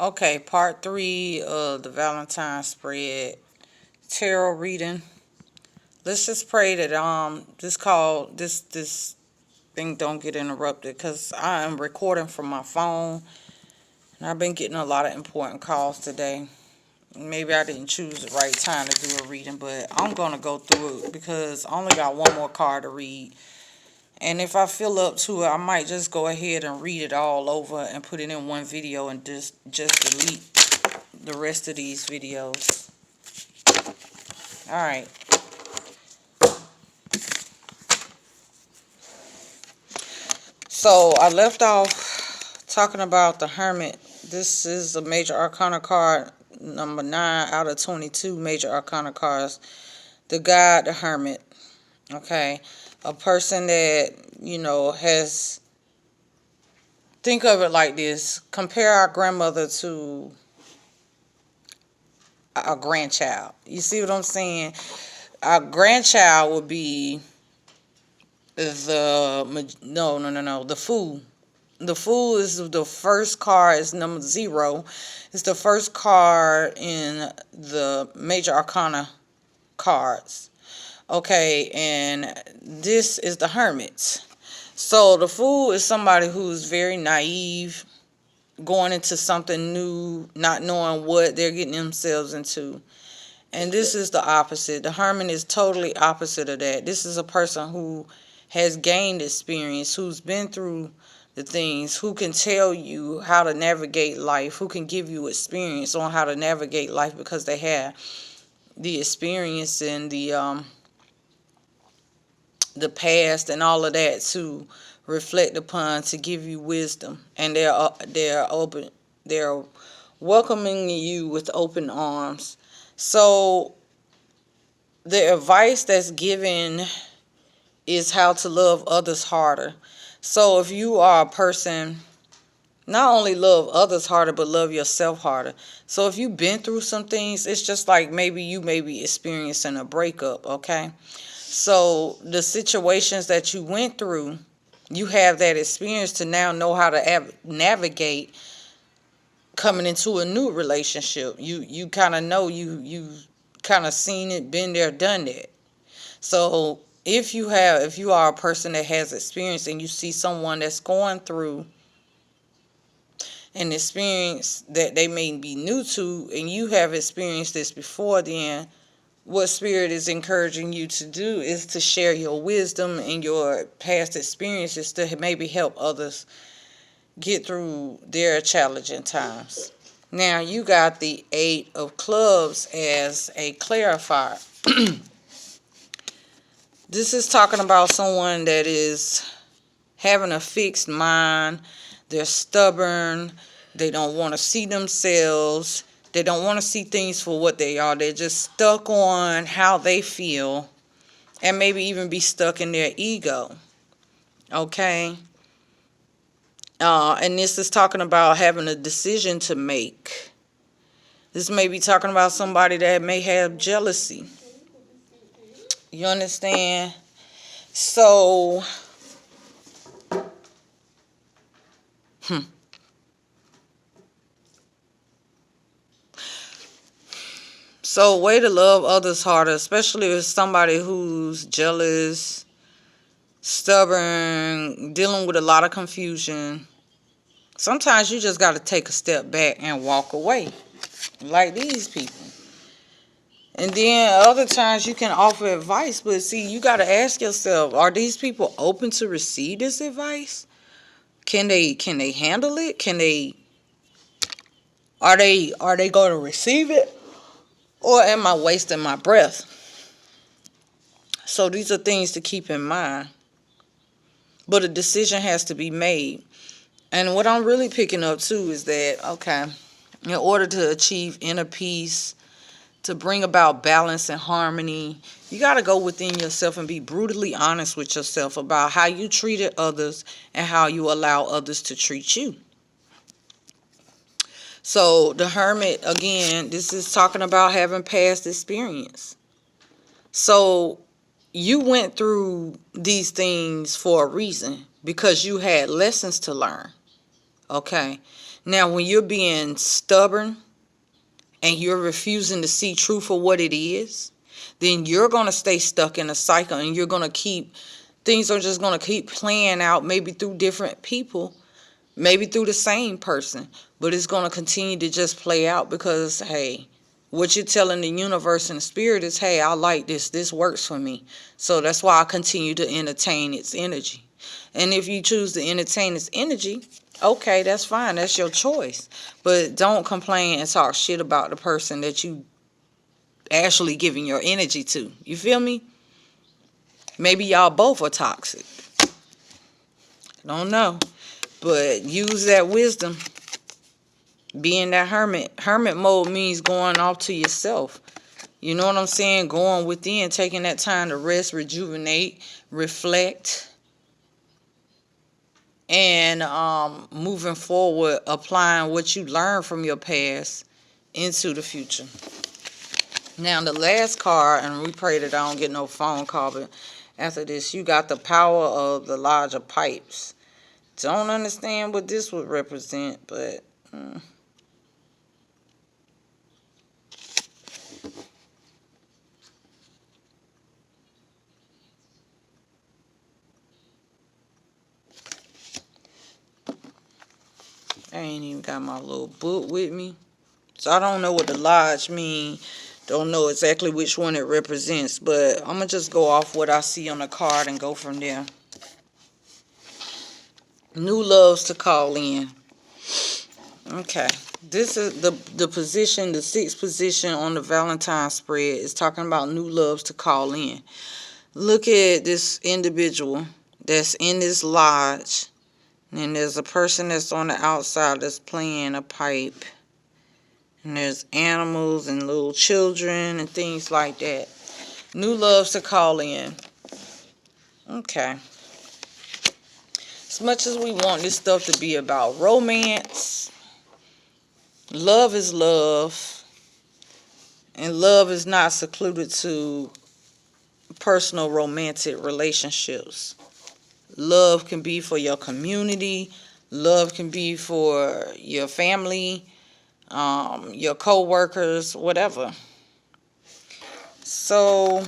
Okay, part 3 of the Valentine spread tarot reading. Let's just pray that this thing don't get interrupted, because I am recording from my phone and I've been getting a lot of important calls today. Maybe I didn't choose the right time to do a reading, but I'm gonna go through it because I only got one more card to read. And if I feel up to it, I might just go ahead and read it all over and put it in one video and just delete the rest of these videos. Alright. So I left off talking about the Hermit. This is a major arcana card, number 9 out of 22 major arcana cards. The God, the Hermit. Okay. A person that, has... Think of it like this. Compare our grandmother to a grandchild. You see what I'm saying? Our grandchild would be the Fool. The Fool is the first card. It's number 0. It's the first card in the major arcana cards. Okay, and this is the Hermit. So the Fool is somebody who's very naive, going into something new, not knowing what they're getting themselves into. And this is the opposite. The Hermit is totally opposite of that. This is a person who has gained experience, who's been through the things, who can tell you how to navigate life, who can give you experience on how to navigate life because they have the experience and the past and all of that to reflect upon, to give you wisdom. And they're welcoming you with open arms. So the advice that's given is how to love others harder. So if you are a person, not only love others harder, but love yourself harder. So if you've been through some things, it's just like maybe you may be experiencing a breakup, okay? So the situations that you went through, you have that experience to now know how to navigate coming into a new relationship. You kind of know, you kind of seen it, been there, done that. So if you are a person that has experience and you see someone that's going through an experience that they may be new to, and you have experienced this before, then what Spirit is encouraging you to do is to share your wisdom and your past experiences to maybe help others get through their challenging times. Now, you got the 8 of Clubs as a clarifier. This is talking about someone that is having a fixed mind. They're stubborn. They don't want to see themselves. They don't want to see things for what they are. They're just stuck on how they feel, and maybe even be stuck in their ego. Okay? And this is talking about having a decision to make. This may be talking about somebody that may have jealousy. You understand? So, So, way to love others harder, especially with somebody who's jealous, stubborn, dealing with a lot of confusion. Sometimes you just got to take a step back and walk away, like these people. And then other times you can offer advice, but see, you got to ask yourself, are these people open to receive this advice? Can they handle it? Are they going to receive it? Or am I wasting my breath? So these are things to keep in mind. But a decision has to be made. And what I'm really picking up too is that, okay, in order to achieve inner peace, to bring about balance and harmony, you got to go within yourself and be brutally honest with yourself about how you treated others and how you allow others to treat you. So the Hermit, again, this is talking about having past experience. So you went through these things for a reason, because you had lessons to learn. Okay? Now, when you're being stubborn and you're refusing to see truth for what it is, then you're going to stay stuck in a cycle, and you're going to keep, things are just going to keep playing out, maybe through different people, maybe through the same person, but it's going to continue to just play out because, hey, what you're telling the universe and the spirit is, hey, I like this. This works for me. So that's why I continue to entertain its energy. And if you choose to entertain its energy, okay, that's fine. That's your choice. But don't complain and talk shit about the person that you actually giving your energy to. You feel me? Maybe y'all both are toxic. I don't know. But use that wisdom. Being that hermit. Hermit mode means going off to yourself. You know what I'm saying? Going within, taking that time to rest, rejuvenate, reflect, and moving forward, applying what you learned from your past into the future. Now, the last card, and we pray that I don't get no phone call, but after this, you got the power of the larger pipes. Don't understand what this would represent, but I ain't even got my little book with me. So I don't know what the lodge mean. Don't know exactly which one it represents, but I'm going to just go off what I see on the card and go from there. New loves to call in. Okay. This is the position, the sixth position on the Valentine spread is talking about new loves to call in. Look at this individual that's in this lodge. And there's a person that's on the outside that's playing a pipe. And there's animals and little children and things like that. New loves to call in. Okay. As much as we want this stuff to be about romance, love is love. And love is not secluded to personal romantic relationships. Love can be for your community. Love can be for your family, your co-workers, whatever. So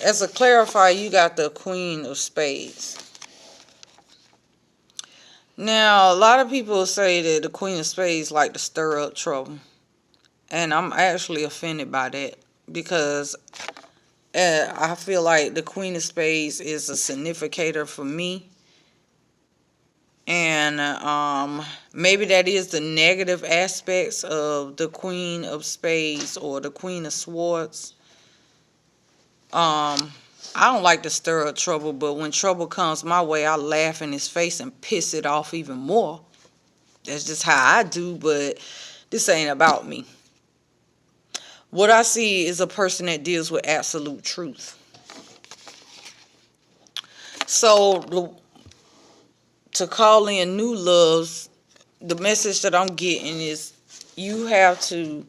as a clarifier, you got the Queen of Spades. Now, a lot of people say that the Queen of Spades like to stir up trouble. And I'm actually offended by that because I feel like the Queen of Spades is a significator for me. And maybe that is the negative aspects of the Queen of Spades or the Queen of Swords. I don't like to stir up trouble, but when trouble comes my way, I laugh in his face and piss it off even more. That's just how I do, but this ain't about me. What I see is a person that deals with absolute truth. So to call in new loves, the message that I'm getting is you have to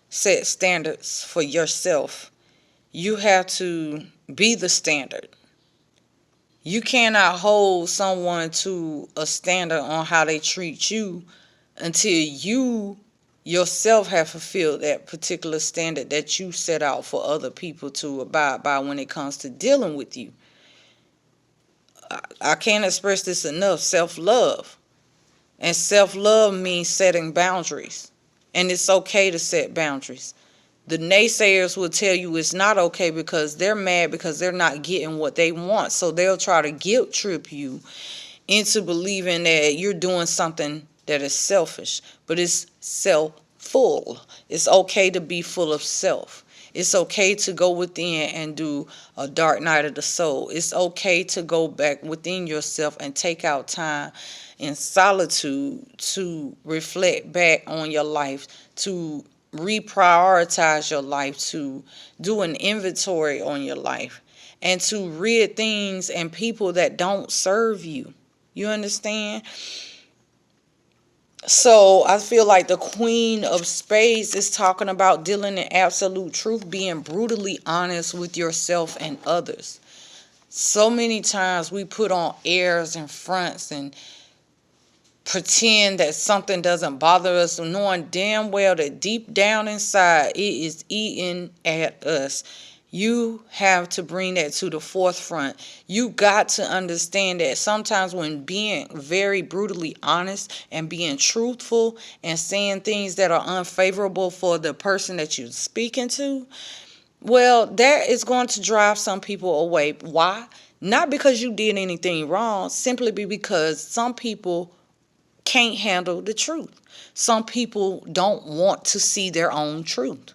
set standards for yourself. You have to be the standard. You cannot hold someone to a standard on how they treat you until you yourself have fulfilled that particular standard that you set out for other people to abide by when it comes to dealing with you. I can't express this enough. Self-love. And self-love means setting boundaries. And it's okay to set boundaries. The naysayers will tell you it's not okay because they're mad because they're not getting what they want. So they'll try to guilt trip you into believing that you're doing something that is selfish. But it's self-full. It's okay to be full of self. It's okay to go within and do a dark night of the soul. It's okay to go back within yourself and take out time in solitude to reflect back on your life, to reprioritize your life, to do an inventory on your life, and to rid things and people that don't serve you. You understand? So I feel like the Queen of Spades is talking about dealing in absolute truth, being brutally honest with yourself and others. So many times we put on airs and fronts and pretend that something doesn't bother us, knowing damn well that deep down inside it is eating at us. You have to bring that to the forefront. You got to understand that sometimes when being very brutally honest and being truthful and saying things that are unfavorable for the person that you're speaking to, well, that is going to drive some people away. Why? Not because you did anything wrong, simply because some people can't handle the truth. Some people don't want to see their own truth.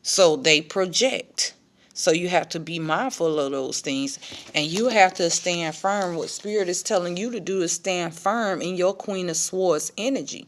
So they project. So you have to be mindful of those things. And you have to stand firm. What Spirit is telling you to do is stand firm in your Queen of Swords energy.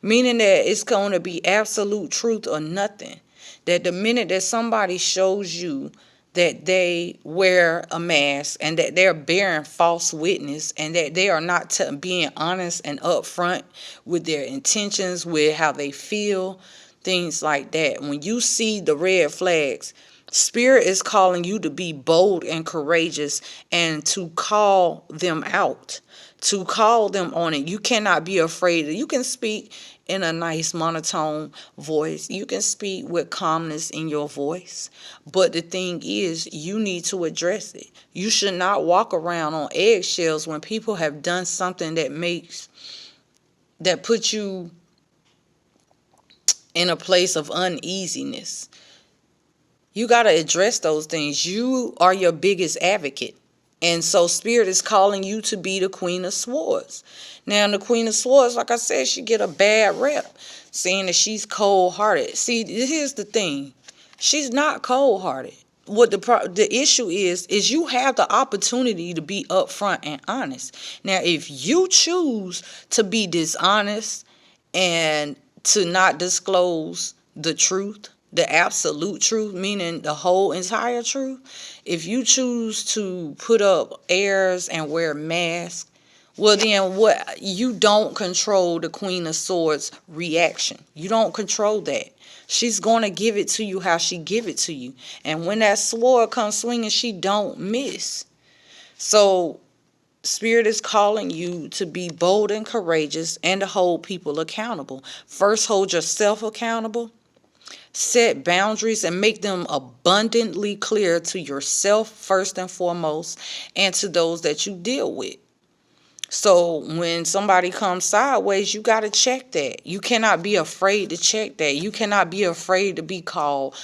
Meaning that it's going to be absolute truth or nothing. That the minute that somebody shows you that they wear a mask and that they're bearing false witness and that they are not being honest and upfront with their intentions, with how they feel, things like that. When you see the red flags, Spirit is calling you to be bold and courageous and to call them out, to call them on it. You cannot be afraid. You can speak in a nice monotone voice. You can speak with calmness in your voice. But the thing is, you need to address it. You should not walk around on eggshells when people have done something that puts you in a place of uneasiness. You got to address those things. You are your biggest advocate. And so Spirit is calling you to be the Queen of Swords. Now, the Queen of Swords, like I said, she get a bad rep, saying that she's cold-hearted. See, here's the thing. She's not cold-hearted. What the issue is you have the opportunity to be upfront and honest. Now, if you choose to be dishonest and to not disclose the truth, the absolute truth, meaning the whole entire truth, if you choose to put up airs and wear masks, well then what, you don't control the Queen of Swords reaction. You don't control that. She's going to give it to you how she give it to you. And when that sword comes swinging, she don't miss. So Spirit is calling you to be bold and courageous and to hold people accountable. First, hold yourself accountable. Set boundaries and make them abundantly clear to yourself first and foremost, and to those that you deal with. So when somebody comes sideways, you got to check that. You cannot be afraid to check that. You cannot be afraid to be called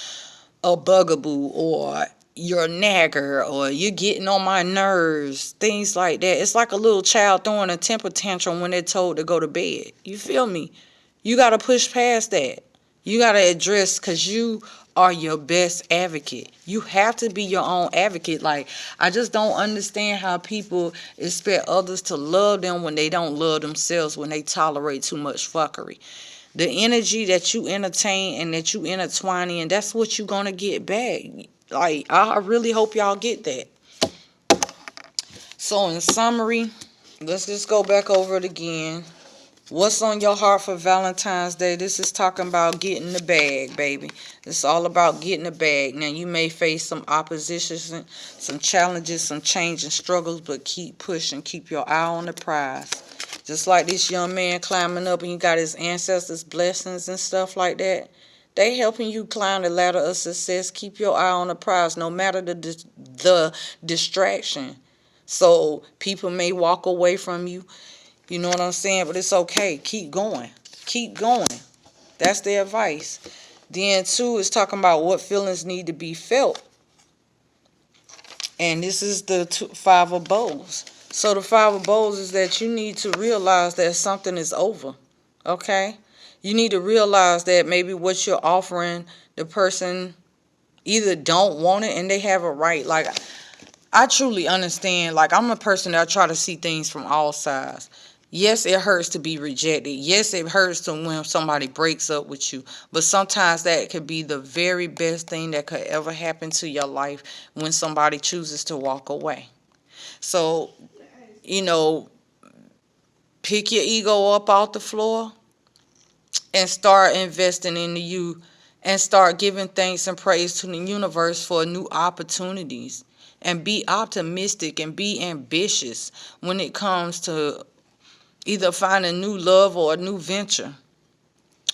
a bugaboo or you're a nagger or you're getting on my nerves, things like that. It's like a little child throwing a temper tantrum when they're told to go to bed. You feel me? You got to push past that. You got to address, because you are your best advocate. You have to be your own advocate. Like, I just don't understand how people expect others to love them when they don't love themselves, when they tolerate too much fuckery. The energy that you entertain and that you intertwine in, that's what you're going to get back. Like, I really hope y'all get that. So, in summary, let's just go back over it again. What's on your heart for Valentine's Day? This is talking about getting the bag, baby. It's all about getting the bag. Now, you may face some opposition, some challenges, some change and struggles, but keep pushing. Keep your eye on the prize. Just like this young man climbing up and you got his ancestors' blessings and stuff like that. They helping you climb the ladder of success. Keep your eye on the prize, no matter the distraction. So people may walk away from you. You know what I'm saying? But it's okay. Keep going. Keep going. That's the advice. Then, two, is talking about what feelings need to be felt. And this is the Five of Bowls. So the Five of Bowls is that you need to realize that something is over. Okay? You need to realize that maybe what you're offering, the person either don't want it and they have a right. Like, I truly understand. Like, I'm a person that I try to see things from all sides. Yes, it hurts to be rejected. Yes, it hurts to when somebody breaks up with you. But sometimes that could be the very best thing that could ever happen to your life, when somebody chooses to walk away. So, you know, Pick your ego up off the floor and start investing into you, and start giving thanks and praise to the universe for new opportunities, and be optimistic and be ambitious when it comes to either finding new love or a new venture.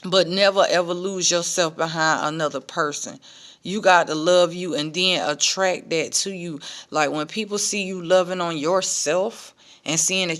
But never ever lose yourself behind another person. You got to love you and then attract that to you. Like when people see you loving on yourself and seeing that